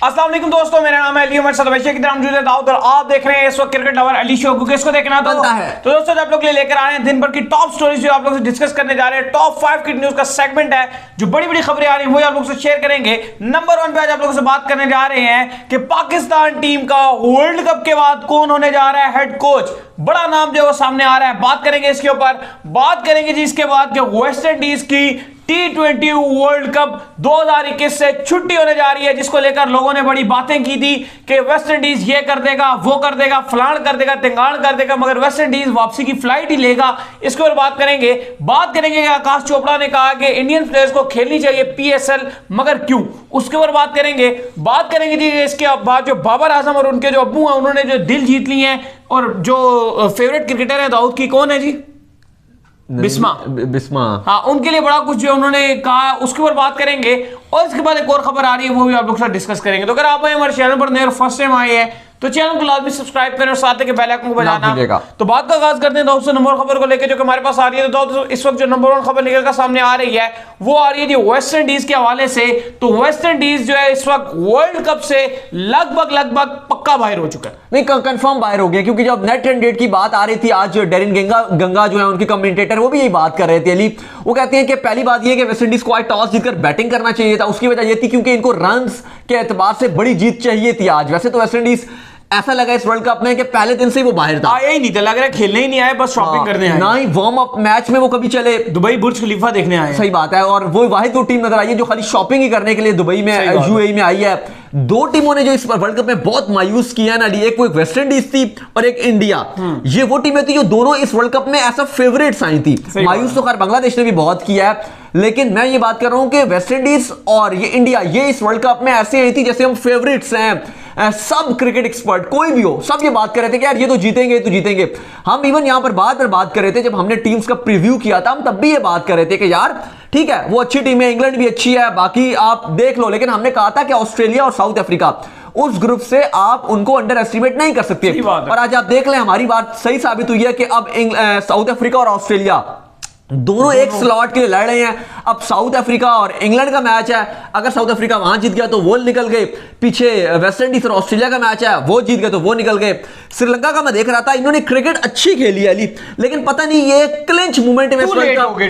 अस्सलाम वालेकुम दोस्तों, मेरा नाम है अली उमर सदवैशी की तरह मौजूद है दाऊद और आप देख रहे हैं इस वक्त क्रिकेट लवर अली शो को। किसको देखना बनता है। तो दोस्तों आप लोग के लिए लेकर आ रहे हैं दिन भर की टॉप स्टोरीज जो आप लोग से डिस्कस करने जा रहे हैं। टॉप 5 की न्यूज का सेगमेंट है, जो बड़ी बड़ी खबरें आ रही हैं वही आप लोग से शेयर करेंगे। नंबर 1 पे आज आप लोगों से बात करने जा रहे हैं कि पाकिस्तान टीम का वर्ल्ड कप के बाद कौन होने जा रहा है हेड कोच। बड़ा नाम जो है वो सामने आ रहा है, बात करेंगे इसके ऊपर। बात करेंगे जी इसके बाद कि वेस्ट इंडीज की T20 वर्ल्ड कप 2021 से छुट्टी होने जा रही है, जिसको लेकर लोगों ने बड़ी बातें की थी कि वेस्ट इंडीज ये कर देगा, वो कर देगा, फलान कर देगा, तिंगाण कर देगा, मगर वेस्ट इंडीज वापसी की फ्लाइट ही लेगा। इसके ऊपर बात करेंगे कि आकाश चोपड़ा ने कहा कि इंडियन प्लेयर्स को खेलनी चाहिए PSL, मगर क्यों, उसके ऊपर बात करेंगे जी। इसके बाद जो बाबर आजम और उनके जो अब्बू हैं उन्होंने जो दिल जीत लिए हैं, और जो फेवरेट क्रिकेटर है दाऊद की, कौन है जी? बिस्मा। हाँ, उनके लिए बड़ा कुछ जो उन्होंने कहा, उसके ऊपर बात करेंगे। और इसके बाद एक और खबर आ रही है, वो भी आप लोग के साथ डिस्कस करेंगे। तो अगर आप हमारे चैनल पर नए और फर्स्ट टाइम आए हैं तो चैनल को लाजमी सब्सक्राइब करें और साथ ही बेल आइकन को बजाना। तो बात का आगाज करते हैं दोस्तों नंबर खबर को लेकर जो कि हमारे पास आ रही है। तो दोस्तों इस वक्त जो नंबर 1 खबर निकल कर सामने आ रही है वो आ रही है जी वेस्ट इंडीज के हवाले से। तो वेस्ट इंडीज जो है इस वक्त वर्ल्ड कप से लगभग पक्का बाहर हो चुका है। नहीं, कंफर्म बाहर हो गया, क्योंकि जब नेट रन रेट की बात आ रही थी आज डेरिन गंगा जो है उनके कमेंटेटर, वो भी यही बात कर रहे थे अली। वो कहते हैं कि पहली बात यह कि वेस्ट इंडीज को आज टॉस जीतकर बैटिंग करना चाहिए था। उसकी वजह यह थी क्योंकि इनको रन्स के एतबार से बड़ी जीत चाहिए थी आज। वैसे तो वेस्ट इंडीज ऐसा लगा इस वर्ल्ड कप में कि पहले दिन से ही वो बाहर था, आया ही नहीं था, लग रहा है खेलने ही नहीं आए, बस शॉपिंग करने आए। ना ही वार्म अप मैच में वो कभी चले, दुबई बुर्ज खलीफा देखने आए। सही बात है। और वो वाहिद दो टीम नजर आई है जो खाली शॉपिंग ही करने के लिए दुबई में UAE में आई है। दो टीमों ने जो इस वर्ल्ड कप में बहुत मायूस किया ना, एक वो वेस्ट इंडीज थी और एक इंडिया। ये वो टीमें थी जो दोनों इस वर्ल्ड कप में ऐसा फेवरेट्स आई थी। मायूस तो खैर बांग्लादेश ने भी बहुत किया है, लेकिन मैं ये बात कर रहा हूं कि वेस्ट इंडीज और ये इंडिया, ये इस वर्ल्ड कप में ऐसे आई थी जैसे हम फेवरेट्स हैं। सब क्रिकेट एक्सपर्ट कोई भी हो, सब ये बात कर रहे थे कि यार ये तो जीतेंगे। हम इवन यहां पर बात कर रहे थे, जब हमने टीम्स का प्रीव्यू किया था, हम तब भी ये बात कर रहे थे कि यार ठीक है वो अच्छी टीम है, इंग्लैंड भी अच्छी है, बाकी आप देख लो। लेकिन हमने कहा था कि ऑस्ट्रेलिया और साउथ अफ्रीका, उस ग्रुप से आप उनको अंडर एस्टिमेट नहीं कर सकते। और आज आप देख लें, हमारी बात सही साबित हुई है कि अब साउथ अफ्रीका और ऑस्ट्रेलिया दोनों एक स्लॉट के लिए लड़ रहे हैं। अब साउथ अफ्रीका और इंग्लैंड का मैच है, अगर साउथ अफ्रीका वहां जीत गया तो वो निकल गए। पीछे वेस्ट इंडीज और ऑस्ट्रेलिया का मैच है, वो जीत गए तो वो निकल गए। श्रीलंका का मैं देख रहा था, इन्होंने क्रिकेट अच्छी खेली है अली, लेकिन पता नहीं ये क्लिंच मोमेंट में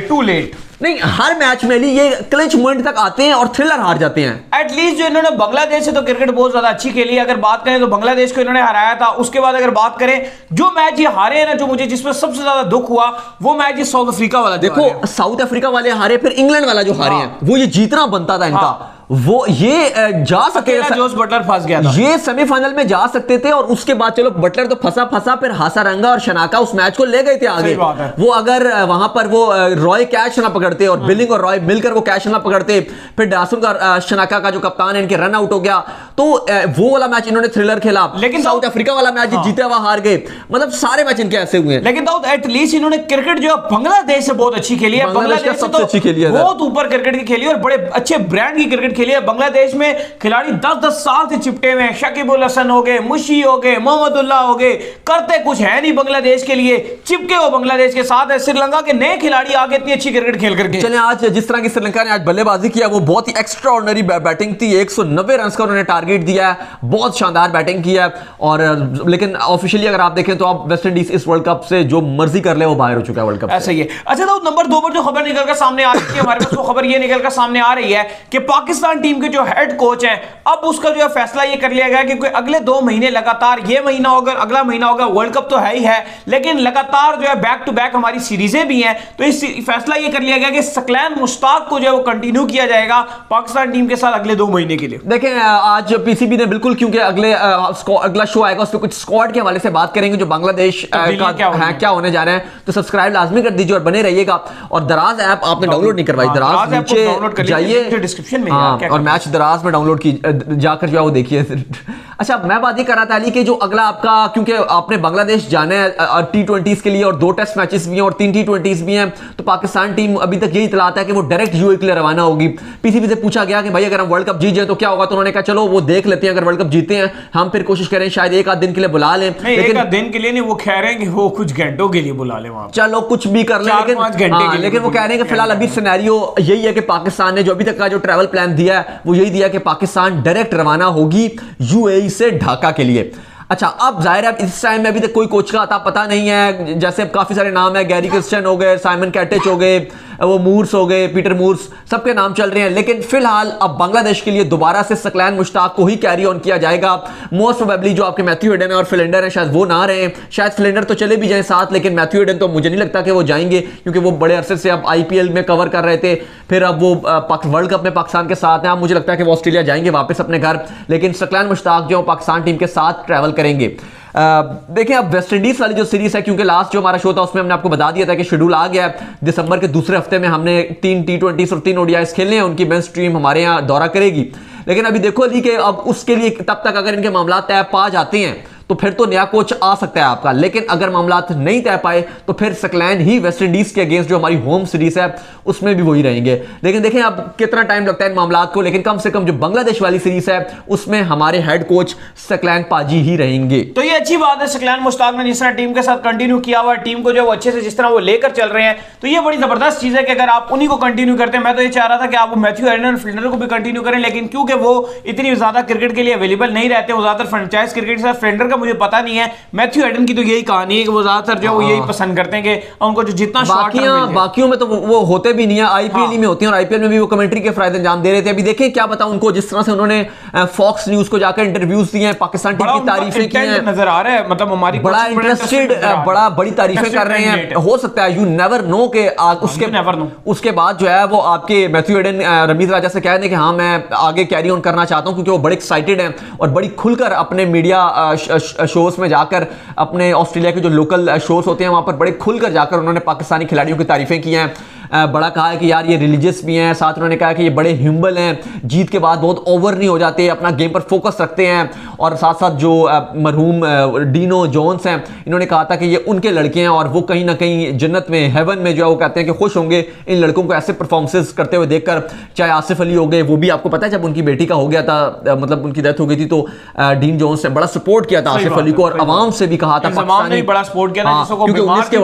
टू लेट नहीं, हर मैच में ये क्लिंच मोमेंट तक आते हैं और थ्रिलर हार जाते हैं। एटलीस्ट जो इन्होंने बांग्लादेश से तो क्रिकेट बहुत ज्यादा अच्छी खेली। अगर बात करें तो बांग्लादेश को इन्होंने हराया था। उसके बाद अगर बात करें जो मैच ये हारे हैं ना, जो मुझे जिसमें सबसे ज्यादा दुख हुआ वो मैच ये साउथ अफ्रीका वाला। देखो साउथ अफ्रीका वाले हारे, फिर इंग्लैंड वाला जो हारे हैं, वो ये जीतना बनता था इनका। वो ये जा सकते थे, जोस बटलर फंस गया था, ये सेमीफाइनल में जा सकते थे। और उसके बाद चलो बटलर तो फंसा, फिर हासारंगा और शनाका उस मैच को ले गए थे आगे। वो अगर वहां पर वो रॉय कैच ना पकड़ते और बिलिंग और रॉय मिलकर वो कैच ना पकड़ते, फिर डासुन का शनाका का जो कप्तान है इनके रन आउट हो गया, तो वो वाला मैच इन्होंने थ्रिलर खेला। लेकिन साउथ अफ्रीका वाला मैच जीते हुआ हार गए। मतलब सारे मैच इनके ऐसे हुए। लेकिन दाऊद एटलीस्ट इन्होंने क्रिकेट जो बांग्लादेश से बहुत अच्छी खेली है। बांग्लादेश सबसे अच्छी खेली है, बहुत ऊपर क्रिकेट की खेली और बड़े अच्छे ब्रांड की क्रिकेट खेली है। बांग्लादेश में खिलाड़ी 10-10 साल से चिपटे हुए हैं। शकीबुल हसन हो गए, मुशी हो गए, मोहम्मदुल्लाह हो गए, करते कुछ है नहीं बांग्लादेश के लिए, चिपके वो बांग्लादेश के साथ है। श्रीलंका के नए खिलाड़ी आगे इतनी अच्छी क्रिकेट खेल करके चले। आज जिस तरह की श्रीलंका ने आज बल्लेबाजी किया वो बहुत ही एक्स्ट्राऑर्डिनरी बैटिंग थी। 190 रन का उन्होंने टारगेट दिया है, बहुत शानदार बैटिंग किया है। और लेकिन ऑफिशियली अगर आप देखें तो अब वेस्ट इंडीज इस वर्ल्ड कप से जो मर्जी कर ले वो बाहर हो चुका है वर्ल्ड कप। ऐसा ही है। अच्छा तो नंबर 2 पर जो खबर निकलकर सामने आ रही है हमारे पास, वो खबर ये निकलकर सामने आ रही है कि पाकिस्तान टीम के जो हेड कोच है, अब उसका जो है फैसला ये कर लिया गया क्योंकि अगले 2 महीने लगातार, ये महीना होगा, अगला महीना होगा, वर्ल्ड कप तो है ही है, लेकिन लगातार जो है बैक टू बैक हमारी सीरीजें भी हैं। तो इस फैसला ये कर लिया गया कि सकलैन मुश्ताक को जो है वो कंटिन्यू किया जाएगा पाकिस्तान टीम के साथ अगले 2 महीने के लिए। देखें आज PCB ने बिल्कुल, क्योंकि अगला शो आएगा उस पर कुछ स्क्वाड के हवाले से बात करेंगे जो बांग्लादेश का क्या होने जा रहे हैं। तो सब्सक्राइब लाजमी कर दीजिए और बने रहिएगा। और दराज ऐप आपने डाउनलोड नहीं करवाई, दराज नीचे जाइए डिस्क्रिप्शन में, और मैच दराज में डाउनलोड की जाकर जो है वो देखिए। अच्छा मैं बात ये कर रहा था अली कि जो अगला आपका, क्योंकि आपने बांग्लादेश जाना है T20s के लिए और 2 टेस्ट मैचेस भी हैं और 3 T20s भी हैं, तो पाकिस्तान टीम अभी तक यही इतलात है कि वो डायरेक्ट UAE के लिए रवाना होगी। PCB से पूछा गया कि भाई अगर हम वर्ल्ड कप जीत जाए तो क्या होगा, तो उन्होंने कहा चलो वो देख लेते हैं, अगर वर्ल्ड कप जीते हैं हम फिर कोशिश करें शायद 1 आध दिन के लिए बुला लें। लेकिन 1 आध दिन के लिए नहीं, वो कह रहे हैं कि वो कुछ घंटों के लिए बुला लें वहां, चलो कुछ भी कर लें, लेकिन वो कह रहे हैं कि फिलहाल अभी सिनेरियो यही है कि पाकिस्तान ने जो अभी तक का जो ट्रैवल प्लान दिया है, वो यही दिया कि पाकिस्तान डायरेक्ट रवाना होगी यूएई से ढाका के लिए। अच्छा, अब जाहिर है इस टाइम में अभी तक कोई कोच का आता पता नहीं है, जैसे काफी सारे नाम है, गैरी क्रिस्टियन हो गए, साइमन कैटेच हो गए, वो मूर्स हो गए, पीटर मूर्स, सबके नाम चल रहे हैं। लेकिन फिलहाल अब बांग्लादेश के लिए दोबारा से सकलैन मुश्ताक को ही कैरी ऑन किया जाएगा। मोस्ट प्रोबेबली जो आपके मैथ्यू हेडन है और फिलेंडर है शायद वो ना रहे, शायद फिलेंडर तो चले भी जाए साथ, लेकिन मैथ्यू हेडन तो मुझे नहीं लगता कि वो जाएंगे, क्योंकि वो बड़े अरसे से अब आईपीएल में कवर कर रहे थे, फिर अब वो वर्ल्ड कप में पाकिस्तान के साथ हैं। अब मुझे लगता है कि वो ऑस्ट्रेलिया जाएंगे वापस अपने घर, लेकिन सकलैन मुश्ताक जो पाकिस्तान टीम के साथ ट्रैवल करेंगे। देखें अब वेस्ट इंडीज वाली जो सीरीज है, क्योंकि लास्ट जो हमारा शो था उसमें हमने आपको बता दिया था कि शेड्यूल आ गया है, दिसंबर के दूसरे हफ्ते में हमने 3 T20 और 3 ODIs खेलने हैं, उनकी मेंस टीम हमारे यहाँ दौरा करेगी। लेकिन अभी देखो अली कि अब उसके लिए तब तक अगर इनके मामला तय पा जाते हैं तो फिर तो नया कोच आ सकता है आपका, लेकिन अगर मामला नहीं तय पाए तो फिर सकलैन ही वेस्ट इंडीज के अगेंस्ट जो हमारी होम सीरीज है उसमें भी वही रहेंगे। लेकिन देखें अब कितना टाइम लगता है इन मामला को, लेकिन कम से कम जो बांग्लादेश वाली सीरीज है उसमें हमारे हेड कोच सकलैन पाजी ही रहेंगे। तो ये अच्छी बात है, सकलैन मुश्ताक ने जिस तरह टीम के साथ कंटिन्यू किया हुआ, टीम को जो अच्छे से जिस तरह वो लेकर चल रहे हैं, तो ये बड़ी जबरदस्त चीज है कि अगर आप उन्हीं को कंटिन्यू करते हैं। मैं तो ये चाह रहा था कि आप मैथ्यू हेडन और फिल्डर को भी कंटिन्यू करें, लेकिन क्योंकि वो इतनी ज्यादा क्रिकेट के लिए अवेलेबल नहीं रहते, वो ज्यादातर फ्रेंचाइज क्रिकेट से, फिल्डर का मुझे पता नहीं है। मैथ्यू हेडन की तो यही कहानी है कि वो ज्यादातर जो वो यही पसंद करते हैं कि उनको जो जितना बाकियों में तो वो होते भी नहीं है, आईपीएल में होते हैं, और आईपीएल में भी वो कमेंट्री के फायदे अंजाम दे रहे थे। अभी देखें क्या पता उनको, जिस तरह से उन्होंने फॉक्स न्यूज को जाकर इंटरव्यूज दिए हैं, पाकिस्तान टीम की तारीफें की हैं, नजर आ रहा है, मतलब हमारी बड़ा इंटरेस्टेड, बड़ी तारीफें कर रहे हैं। हो सकता है, यू नेवर नो के उसके बाद जो है वो आपके मैथ्यू हेडन रमीज राजा से कह दें कि हाँ मैं आगे कैरी ऑन करना चाहता हूं, क्योंकि वो बड़े एक्साइटेड हैं और बड़ी खुलकर अपने मीडिया शोज में जाकर, अपने ऑस्ट्रेलिया के जो लोकल शोज होते हैं वहां पर बड़े खुलकर जाकर उन्होंने पाकिस्तानी खिलाड़ियों की तारीफें की हैं। बड़ा कहा है कि यार ये रिलीजियस भी हैं, साथ उन्होंने कहा कि ये बड़े ह्यूम्बल हैं, जीत के बाद बहुत ओवर नहीं हो जाते, अपना गेम पर फोकस रखते हैं। और साथ साथ जो मरहूम डीनो जोन्स हैं, इन्होंने कहा था कि ये उनके लड़के हैं और वो कहीं ना कहीं जन्नत में, हेवन में जो है वो कहते हैं कि खुश होंगे इन लड़कों को ऐसे परफॉर्मेंसेस करते हुए देखकर। चाहे आसिफ अली हो गए, वो भी आपको पता है जब उनकी बेटी का हो गया था, मतलब उनकी डेथ हो गई थी, तो डीन जोन्स ने बड़ा सपोर्ट किया था आसिफ अली को, और अवाम से भी कहा था, बड़ा सपोर्ट किया था, क्योंकि 19 के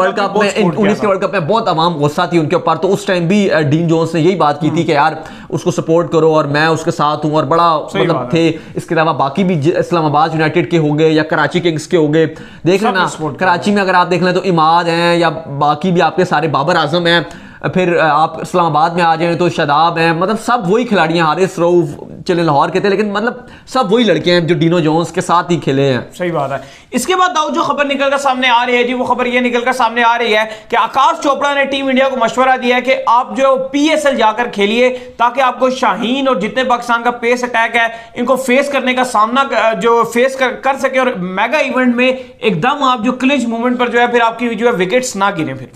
वर्ल्ड कप में बहुत अवाम गुस्सा थी उनके ऊपर, तो उस टाइम भी डीन जोन्स ने यही बात की थी कि यार उसको सपोर्ट करो और मैं उसके साथ हूं, और बड़ा मतलब थे। इसके अलावा बाकी भी इस्लामाबाद यूनाइटेड के हो गए या कराची किंग्स के हो गए, देख लेना कराची में अगर आप देख लें तो इमाद हैं, या बाकी भी आपके सारे बाबर आजम हैं, फिर आप इस्लामाबाद में आ जाएं तो शादाब हैं, मतलब सब वही खिलाड़ी हैं। हारिस रऊफ चले लाहौर के थे, लेकिन मतलब सब वही लड़के हैं जो डीनो जोन्स के साथ ही खेले हैं। सही बात है। इसके बाद दाऊद जो खबर निकलकर सामने आ रही है जी, वो खबर ये निकलकर सामने आ रही है कि आकाश चोपड़ा ने टीम इंडिया को मशवरा दिया है कि आप जो PSL जाकर खेलिए, ताकि आपको शाहीन और जितने पाकिस्तान का पेस अटैक है इनको फेस करने का सामना जो फेस कर सके, और मेगा इवेंट में एकदम आप जो क्लिंच मूवमेंट पर जो है फिर आपकी जो है विकेट्स ना गिरे। फिर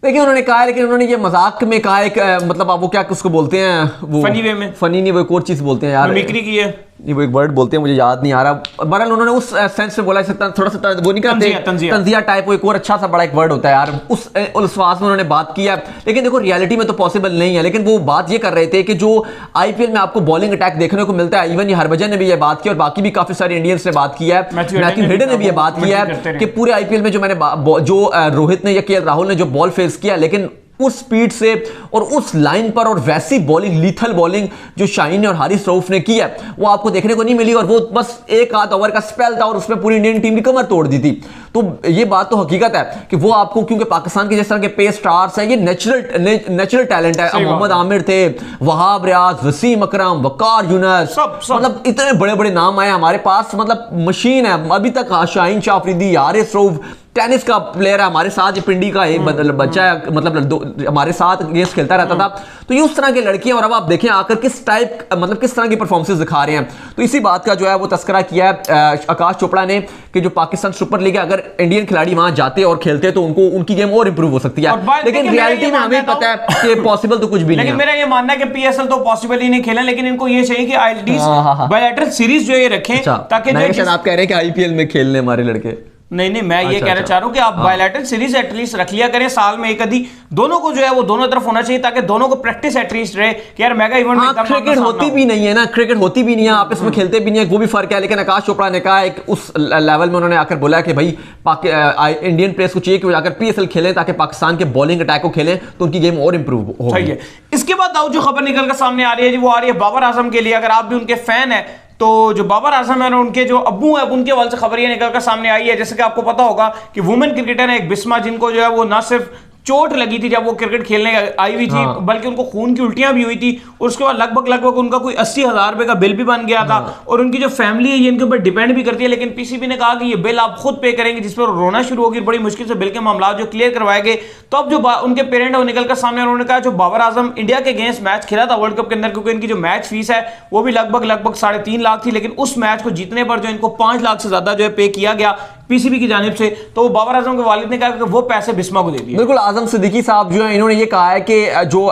देखिए उन्होंने कहा है, लेकिन उन्होंने ये मजाक में कहा है, मतलब आप वो क्या उसको बोलते हैं, वो फनी वे में, फनी नहीं, वो एक और चीज बोलते हैं यार, मिमिक्री की है, वो एक वर्ड बोलते हैं मुझे याद नहीं आ रहा। बहरहाल उन्होंने उस सेंस में बोला, थोड़ा सा वो नहीं कहते तंजिया टाइप, वो एक और अच्छा सा बड़ा एक वर्ड होता है यार, उस अल्फाज में उन्होंने बात की है। लेकिन देखो रियलिटी में तो पॉसिबल नहीं है, लेकिन वो बात ये कर रहे थे कि जो आईपीएल में आपको बॉलिंग अटैक देखने को मिलता है, इवन ये हरभजन ने भी ये बात की और बाकी भी काफी सारे इंडियंस ने बात की है, मैथ्यू हेडन ने भी ये बात की है कि पूरे आईपीएल में जो मैंने जो रोहित ने या केएल राहुल ने जो बॉल फेस किया, लेकिन उस स्पीड से और उस लाइन पर और वैसी बॉलिंग, लीथल बॉलिंग जो शाहीन और हारिस रऊफ ने की है वो आपको देखने को नहीं मिली, और वो बस एक आध ओवर का स्पेल था और उसमें पूरी इंडियन टीम की कमर तोड़ दी थी। तो ये बात तो हकीकत है कि वो आपको, क्योंकि पाकिस्तान के जिस तरह के पेस स्टार्स हैं, ये नेचुरल टैलेंट है। मोहम्मद आमिर थे, वहाब रियाज, वसीम अकरम, वकार यूनुस, मतलब इतने बड़े बड़े नाम आए हमारे पास, मतलब मशीन है। अभी तक शाहीन शाह अफरीदी, हारिस रऊफ टेनिस का प्लेयर है हमारे साथ, पिंडी का एक बच्चा है, मतलब हमारे साथ गेम्स खेलता रहता था। तो ये उस तरह के लड़के हैं, और अब आप देखें आकर किस टाइप, मतलब किस तरह की परफॉर्मेंसेस दिखा रहे हैं। तो इसी बात का जो है वो तस्करा किया है आकाश चोपड़ा ने कि जो पाकिस्तान सुपर लीग है, अगर इंडियन खिलाड़ी वहां जाते और खेलते तो उनको उनकी गेम और इंप्रूव हो सकती है, लेकिन रियलिटी में हमें पता है कि पॉसिबल तो कुछ भी नहीं है। लेकिन मेरा ये मानना है कि PSL तो पॉसिबल ही नहीं खेला, लेकिन इनको ये चाहिए कि ILTS बायलैटरल सीरीज जो ये रखें, ताकि आप कह रहे हैं कि IPL में खेलने हमारे लड़के नहीं नहीं, मैं ये कहना चाह रहा हूँ कि आप बायलैटरल सीरीज एटलीस्ट रख लिया करें साल में एक आधी, दोनों को जो है वो दोनों तरफ होना चाहिए ताकि दोनों को प्रैक्टिस एटलीस्ट रहे कि यार मेगा इवेंट में क्रिकेट होती भी नहीं है ना, क्रिकेट होती भी नहीं है, आपस में खेलते भी नहीं है, वो भी फर्क है। लेकिन आकाश चोपड़ा ने कहा एक उस लेवल में उन्होंने आकर बोला कि भाई इंडियन प्लेयर्स को चाहिए कि वो जाकर पीएसएल खेलें ताकि पाकिस्तान के बॉलिंग अटैक को खेलें तो उनकी गेम और इंप्रूव हो। सही है। इसके बाद जो खबर निकल कर सामने आ रही है जी, वो आ रही है बाबर आजम के लिए। अगर आप भी उनके फैन है तो जो बाबर आजम है उनके जो अब्बू है उनके हवाले से खबर ये निकल कर सामने आई है। जैसे कि आपको पता होगा कि वुमेन क्रिकेटर है एक बिस्मा, जिनको जो है वो ना सिर्फ चोट लगी थी जब वो क्रिकेट खेलने आई हुई थी, बल्कि उनको खून की उल्टियां भी हुई थी और उसके बाद लगभग उनका कोई 80,000 रुपए का बिल भी बन गया था। और उनकी जो फैमिली है ये इनके ऊपर डिपेंड भी करती है, लेकिन पीसीबी ने कहा कि ये बिल आप खुद पे करेंगे, जिस पर रोना शुरू होगी। बड़ी मुश्किल से बिल के मामला जो क्लियर करवाए गए। तो अब जो उनके पेरेंट है वो निकलकर सामने उन्होंने कहा जो बाबर आजम इंडिया के अगेंस्ट मैच खेला था वर्ल्ड कप के अंदर, क्योंकि इनकी जो मैच फीस है वो भी लगभग 3.5 लाख थी, लेकिन उस मैच को जीतने पर जो इनको 5 लाख से ज्यादा जो है पे किया गया पीसीबी की जानिब से। तो बाबर आजम के वालिद ने कहा कि वो पैसे बिस्मा को दे दिए। बिल्कुल, आजम सिद्दीकी साहब जो है इन्होंने ये कहा है कि जो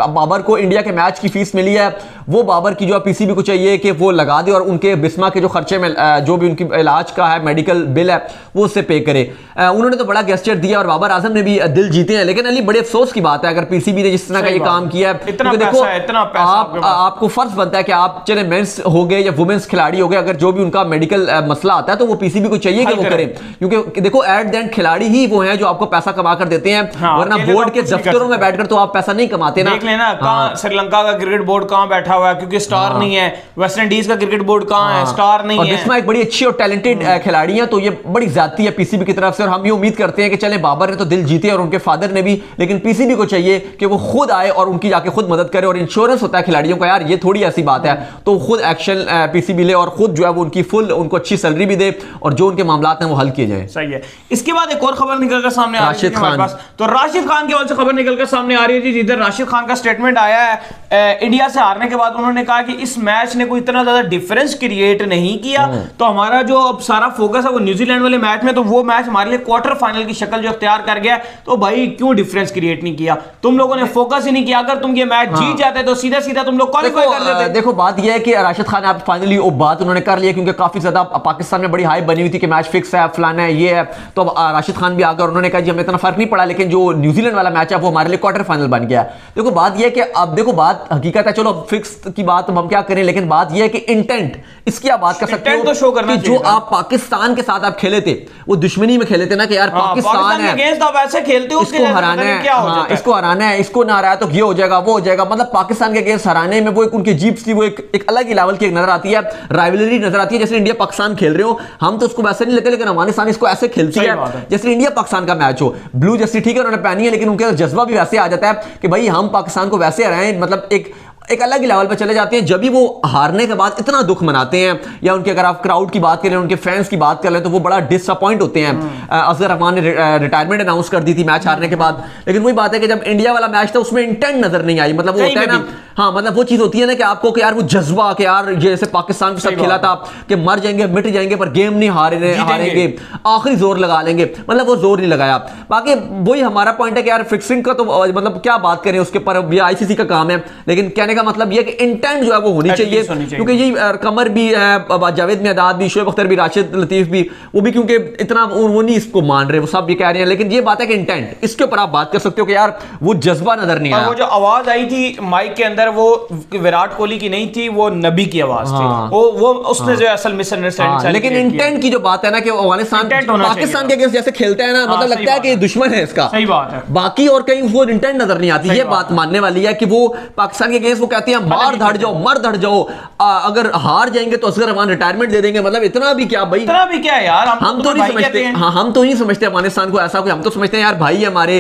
बाबर को इंडिया के मैच की फीस मिली है वो बाबर की जो पीसीबी को चाहिए कि वो लगा दे और उनके बिस्मा के जो खर्चे में जो भी उनकी इलाज का है मेडिकल बिल है वो उससे पे करे। उन्होंने तो बड़ा गेस्चर दिया और बाबर आजम ने भी दिल जीते हैं। लेकिन अली बड़े अफसोस की बात है अगर पीसीबी ने जिस तरह का ये काम किया है, इतना देखो आपको फर्ज बनता है कि आप चले मेंस हो गए या वुमेन्स खिलाड़ी हो गए, अगर जो भी उनका मेडिकल मसला आता है तो वो पीसीबी को चाहिए कि वो करें, क्योंकि देखो एट द एंड खिलाड़ी ही वो हैं जो आपको पैसा कमा कर देते हैं, वरना बोर्ड के दफ्तरों में बैठकर तो आप पैसा नहीं कमाते ना। देख लेना कहां श्रीलंका का क्रिकेट बोर्ड कहां बैठा हुआ है, क्योंकि स्टार नहीं है। वेस्ट इंडीज का क्रिकेट बोर्ड कहां है, स्टार नहीं है। और बिस्मा एक बड़ी अच्छी और टैलेंटेड खिलाड़ी है, तो ये बड़ी ज्यादती है पीसीबी की तरफ से। और हम ये उम्मीद करते हैं कि चले बाबर ने तो दिल जीते और उनके फादर ने भी, लेकिन पीसीबी को चाहिए कि वो खुद आए और उनकी जाके खुद मदद करे। और इंश्योरेंस होता है खिलाड़ियों का, यार ये थोड़ी ऐसी बात है, तो खुद एक्शन पीसीबी ले और खुद जो है वो उनकी फुल उनको अच्छी सैलरी भी दे और जो उनके मामला हैं वो हल किए जाए। सही है। इसके बाद एक और खबर निकलकर सामने आ रही है हमारे पास, तो राशिद खान के हवाले से खबर निकलकर सामने आ रही है जी, जिधर राशिद खान का स्टेटमेंट आया है इंडिया से हारने के बाद। उन्होंने कहा कि इस मैच ने कोई इतना ज्यादा डिफरेंस क्रिएट नहीं किया, तो हमारा जो अब सारा फोकस है वो न्यूजीलैंड वाले मैच में, तो वो मैच हमारे लिए क्वार्टर फाइनल की शक्ल जो अख्तियार कर गया, तो भाई क्यों डिफरेंस क्रिएट नहीं किया, तुम लोगों ने फोकस ही नहीं किया। अगर तुम ये मैच जीत जाते तो सीधा सीधा तुम लोग क्वालीफाई कर देते। देखो बात यह है कि राशिद खान आप फाइनली वो बात उन्होंने कर लिया, क्योंकि काफी ज्यादा पाकिस्तान में बड़ी हाइप बनी हुई थी कि मैच फिक्स है, फलाना है, ये है। तो अब राशिद खान भी आकर उन्होंने कहा जी हमें इतना फर्क नहीं पड़ा, लेकिन जो न्यूजीलैंड वाला मैच है वो हमारे लिए क्वार्टर फाइनल बन गया। देखो बात यह है कि अब देखो बात हकीकत है, चलो फिक्स की बात हम क्या करें, लेकिन बात यह है कि इंटेंट इसकी आप बात कर सकते हो तो शो करना कि जो आप पाकिस्तान के साथ आप खेले थे वो दुश्मनी में खेले थे ना, कि यार पाकिस्तान है आप ऐसे खेलते हो, इसको हराना है, इसको हराना है, इसको ना हराया तो ये हो जाएगा वो हो जाएगा। मतलब पाकिस्तान के अगेंस्ट हराने में वो एक उनकी जीप थी, वो एक अलग ही लेवल की नजर आती है, राइवलरी नजर आती है। जैसे इंडिया पाकिस्तान खेल रहे हो, हम तो उसको वैसे नहीं लेते, लेकिन अफगानिस्तान इसको ऐसे खेलती है जैसे इंडिया पाकिस्तान का मैच हो। ब्लू जर्सी ठीक है उन्होंने पहनी है, लेकिन उनके जज्बा भी वैसे आ जाता है कि भाई हम पाकिस्तान को वैसे हराएं, मतलब एक अलग ही लेवल पर चले जाते हैं। जब भी वो हारने के बाद इतना दुख मनाते हैं, या उनके अगर आप क्राउड की बात करें, उनके फैंस की बात करें, तो वो बड़ा डिसअपॉइंट होते हैं। असगर रहमान ने रिटायरमेंट अनाउंस कर दी थी मैच हारने के बाद, लेकिन वही बात है कि जब इंडिया वाला मैच था उसमें इंटेंट नजर नहीं आई। मतलब वो होता है ना, हाँ मतलब वो चीज होती है ना कि आपको कि यार वो जज्बा कि यार जैसे पाकिस्तान के साथ खेला था कि मर जाएंगे मिट जाएंगे पर गेम नहीं हारेंगे, आखिरी जोर लगा लेंगे, मतलब वो जोर नहीं लगाया। बाकी वही हमारा पॉइंट है कि यार फिक्सिंग का तो मतलब क्या बात करें उसके ऊपर, ये आईसीसी का काम है, लेकिन कहने का मतलब ये कि इंटेंट जो है वो होनी चाहिए, क्योंकि ये कमर भी है, जावेद मियादाद भी, शोएब अख्तर भी, राशिद लतीफ भी, वो भी क्योंकि इतना वो नहीं इसको मान रहे, वो सब ये कह रहे हैं, लेकिन ये बात है कि इंटेंट, इसके ऊपर आप बात कर सकते हो कि यार वो जज्बा नजर नहीं आया। वो जो आवाज आई थी माइक के अंदर वो विराट कोहली की नहीं थी, वो नबी की आवाज थी, वो उसने जो असल मिसअंडरस्टैंडिंग। लेकिन इंटेंट की जो बात है ना कि अफगानिस्तान पाकिस्तान के अगेंस्ट जैसे खेलते हैं ना, मतलब लगता है कि दुश्मन है इसका, सही बात है। बाकी और कहीं वो इंटेंट नजर नहीं आती। ये बात मानने वाली है कि वो पाकिस्तान के अगेंस्ट वो कहते हैं मार धड़ जाओ, मर धड़ जाओ, अगर हार जाएंगे तो असगर रहमान रिटायरमेंट दे देंगे। मतलब इतना भी क्या भाई, इतना भी क्या यार, हम तो नहीं समझते। हाँ हम तो नहीं समझते अफगानिस्तान को ऐसा कोई, हम तो समझते हैं यार भाई हमारे,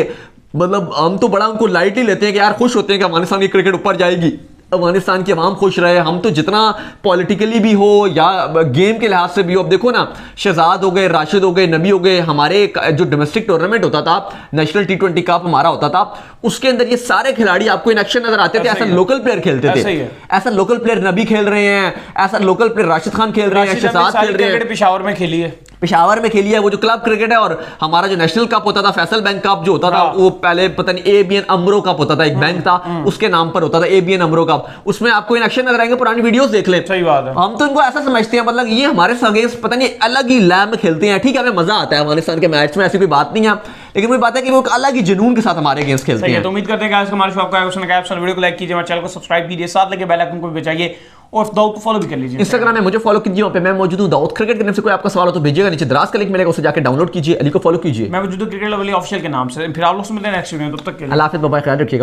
मतलब हम तो बड़ा उनको लाइट ही लेते हैं कि यार खुश होते हैं कि अफगानिस्तान की क्रिकेट ऊपर जाएगी, अफगानिस्तान की आवाम खुश रहे। हम तो जितना पॉलिटिकली भी हो या गेम के लिहाज से भी हो, अब देखो ना शहजाद हो गए, राशिद हो गए, नबी हो गए, हमारे जो डोमेस्टिक टूर्नामेंट होता था, नेशनल T20 कप हमारा होता था, उसके अंदर ये सारे खिलाड़ी आपको इन एक्शन नजर आते थे, ऐसा लोकल प्लेयर खेलते थे, ऐसा लोकल प्लेयर नबी खेल रहे हैं, ऐसा लोकल प्लेयर राशिद खान खेल रहे हैं, शहजाद खेल रहे हैं, पेशावर में खेली है, पेशावर में खेली है, वो जो क्लब क्रिकेट है। और हमारा जो नेशनल कप होता था, फैसल बैंक कप जो होता था, वो पहले पता नहीं ABN अमरो कप होता था, एक बैंक था उसके नाम पर होता था, ABN अमरो कप। उसमें आपको इन एक्शन नजर आएंगे, पुरानी वीडियोस देख लें। सही बात है। हम तो इनको ऐसा समझते हैं मतलब ये हमारे अगेंस्ट पता नहीं अलग ही लैब में खेलते हैं। ठीक है, हमें मजा आता है अफगानिस्तान के मैच में, ऐसी कोई बात नहीं है, लेकिन वही बात है कि वो एक अलग ही जुनून के साथ हमारे अगेंस्ट खेलते हैं। तो उम्मीद करते हैं कि आज का हमारा शो आपको वीडियो को लाइक कीजिए, हमारे चैनल को सब्सक्राइब कीजिए, साथ लेके बेल आइकन को भी बजाइए और दाऊद को फॉलो भी कर लीजिए। इंस्टाग्राम में मुझे फॉलो कीजिए, वहां पे मैं मौजूद हूं। दाऊद क्रिकेट के नाम से कोई आपका सवाल हो तो भेजिएगा, नीचे दराज का लिंक मिलेगा, उसे जाकर डाउनलोड कीजिए। अली को फॉलो कीजिए, मैं मौजूद हूं क्रिकेट लवली ऑफिशियल के नाम से। फिर आप लोग से मिलते हैं नेक्स्ट वीडियो में, तब तक के लिए अल्लाह हाफिज़, बाय बाय, ख्याल रखिएगा।